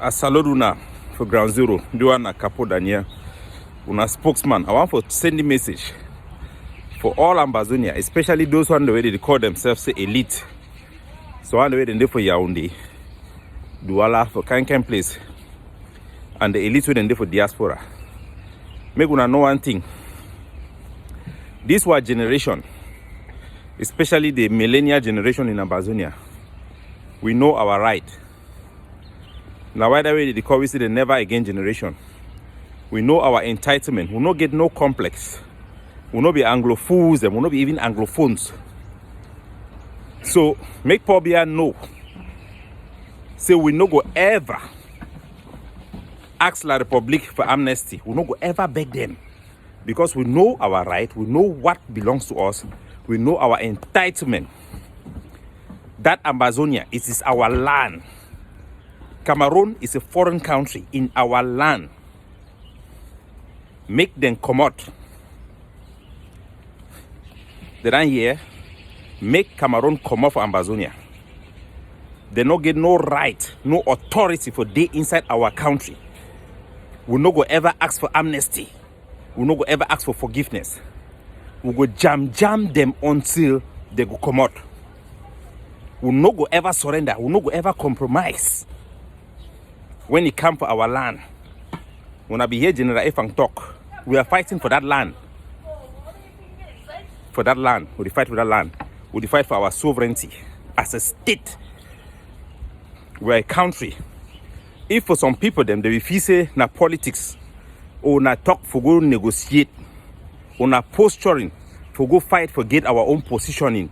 I salute una for ground zero. Do one Capo Daniel, una spokesman. I want to send a message for all Ambazonia, especially those who the way they call themselves say elite. So on the way they do for Yaoundé, Douala for Kankan place, and the elite they do for diaspora. Make una know one thing. This was generation, especially the millennial generation in Ambazonia. We know our right. Now, why the way they call we say the never again generation. We know our entitlement. We not get no complex. We not be Anglophones. We not be even Anglophones. So make Pobia know. Say we no go ever ask La Republic for amnesty. We no go ever beg them. Because we know our right. We know what belongs to us. We know our entitlement. That Ambazonia, it is our land. Cameroon is a foreign country in our land. Make them come out. They don't hear. Make Cameroon come out for Ambazonia. They no get no right, no authority for they inside our country. We no go ever ask for amnesty. We no go ever ask for forgiveness. We go jam them until they go come out. We no go ever surrender. We no go ever compromise. When it comes for our land, when I be here, General F and talk, we are fighting for that land. For that land, we fight for that land. We fight for our sovereignty as a state. We're a country. If for some people them they will feel say na politics or na talk for go negotiate or na posturing for go fight for get our own positioning,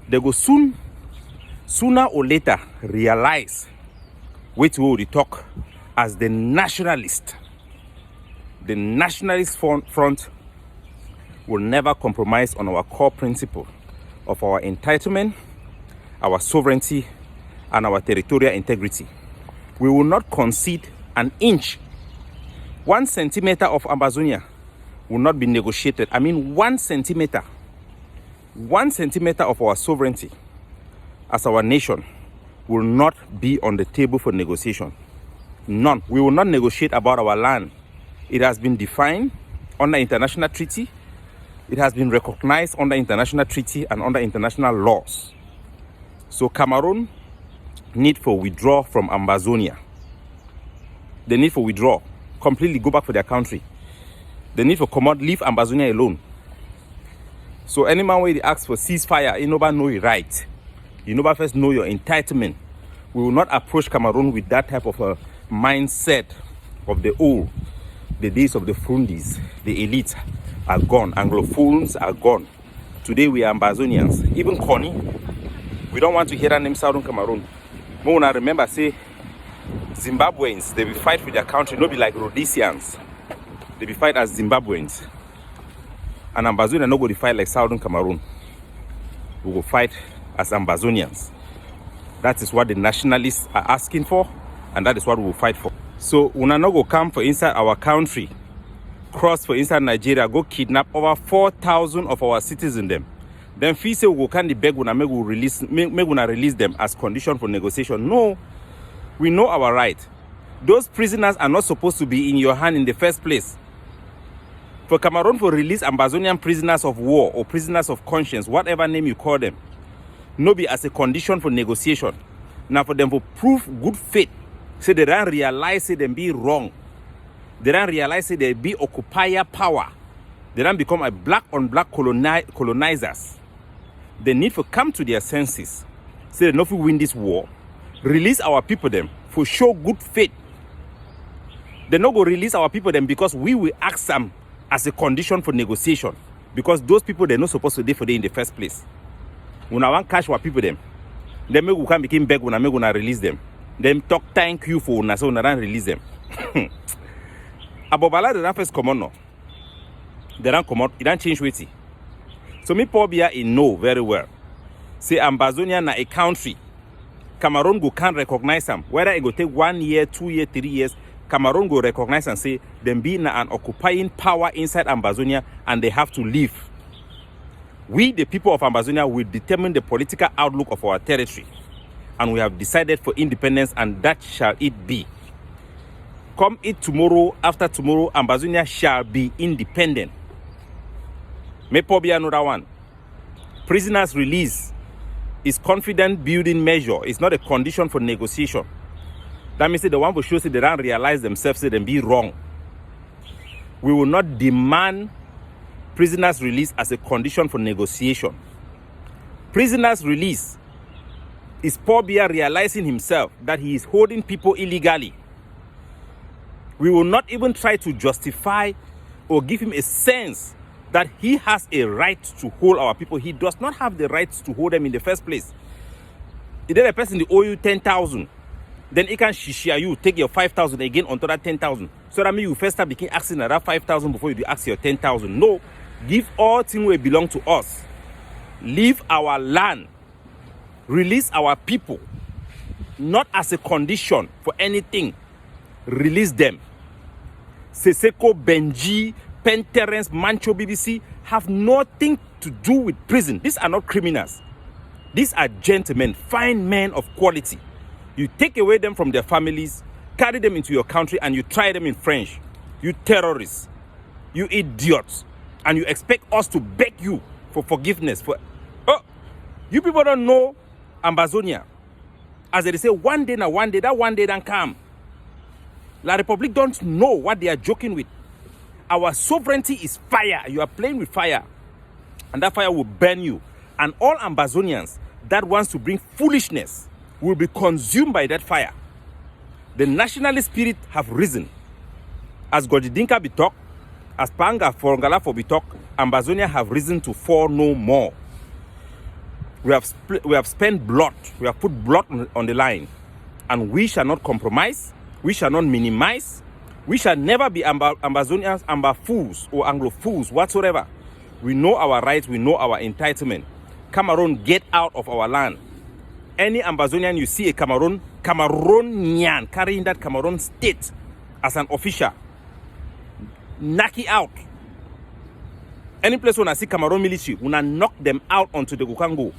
they go sooner or later realize which we will talk as the nationalist. The nationalist front will never compromise on our core principle of our entitlement, our sovereignty, and our territorial integrity. We will not concede an inch. 1 centimeter of Ambazonia will not be negotiated. I mean 1 centimeter. 1 centimeter of our sovereignty as our nation will not be on the table for negotiation. None. We will not negotiate about our land. It has been defined under international treaty. It has been recognized under international treaty and under international laws. So Cameroon need for withdraw from Ambazonia. They need for withdraw. Completely go back for their country. They need for come out, leave Ambazonia alone. So any man where they ask for ceasefire, you never know it right. You never first know your entitlement. We will not approach Cameroon with that type of a mindset of the old. The days of the Fundis, the elite are gone. Anglophones are gone. Today we are Ambazonians. Even Connie, we don't want to hear that name Southern Cameroon. But when I remember, say, Zimbabweans, they will fight for their country, not be like Rhodesians. They will fight as Zimbabweans. And Ambazonia not going to fight like Southern Cameroon. We will fight as Ambazonians. That is what the nationalists are asking for, and that is what we will fight for. So we not go come for inside our country, cross for inside Nigeria, go kidnap over 4,000 of our citizens them. Then fee say we can beg una make release them as condition for negotiation. No, we know our right. Those prisoners are not supposed to be in your hand in the first place. For Cameroon for release Ambazonian prisoners of war or prisoners of conscience, whatever name you call them, no be as a condition for negotiation. Now for them to prove good faith, say they don't realize say them be wrong. They don't realize say they be occupier power. They don't become a black on black colonizers. They need to come to their senses. Say they know if we win this war, release our people them for show good faith. They not go release our people them because we will ask them as a condition for negotiation. Because those people they're not supposed to do for them in the first place. When I want cash our people them, then we can become beg when I'm gonna release them. Them talk thank you for una so don't release them. Abobala they don't first come on no. They don't come out, it don't change with it. So me Pobia in know very well. Say Ambazonia na a country. Cameroon go can't recognize them. Whether it go take 1 year, 2 years, 3 years, Cameroon go recognize and say them being an occupying power inside Ambazonia and they have to leave. We, the people of Ambazonia, will determine the political outlook of our territory. and we have decided for independence, and that shall it be. Come it tomorrow, after tomorrow, Ambazonia shall be independent. May be another one. Prisoners release is confident building measure. It's not a condition for negotiation. That means the one who shows that they don't realize themselves, say them be wrong. We will not demand prisoners release as a condition for negotiation. Prisoners release is Paul Biya realizing himself that he is holding people illegally. We will not even try to justify or give him a sense that he has a right to hold our people. He does not have the right to hold them in the first place. If there's a person that owe you 10,000, then he can share you, take your 5,000 again onto that 10,000. So that means you first start begin asking that 5,000 before you ask your 10,000. No, give all things where belong to us. Leave our land. Release our people. Not as a condition for anything. Release them. Seseko, Benji, Penterence, Mancho, BBC have nothing to do with prison. These are not criminals. These are gentlemen, fine men of quality. You take away them from their families, carry them into your country, and you try them in French. You terrorists. You idiots. And you expect us to beg you for forgiveness. You people don't know Ambazonia. As they say, one day, that one day don't come. La Republic don't know what they are joking with. Our sovereignty is fire. You are playing with fire. And that fire will burn you. And all Ambazonians that wants to bring foolishness will be consumed by that fire. The nationalist spirit have risen. As Godidinka be talk, as Panga Forngala for be talk, Ambazonia have risen to fall no more. We have spent blood. We have put blood on the line. And we shall not compromise. We shall not minimize. We shall never be Ambazonians, Amba fools or Anglo fools whatsoever. We know our rights. We know our entitlement. Cameroon, get out of our land. Any Ambazonian you see a Cameroonian carrying that Cameroon state as an official, knock it out. Any place when I see Cameroon military, when I knock them out onto the Gukango.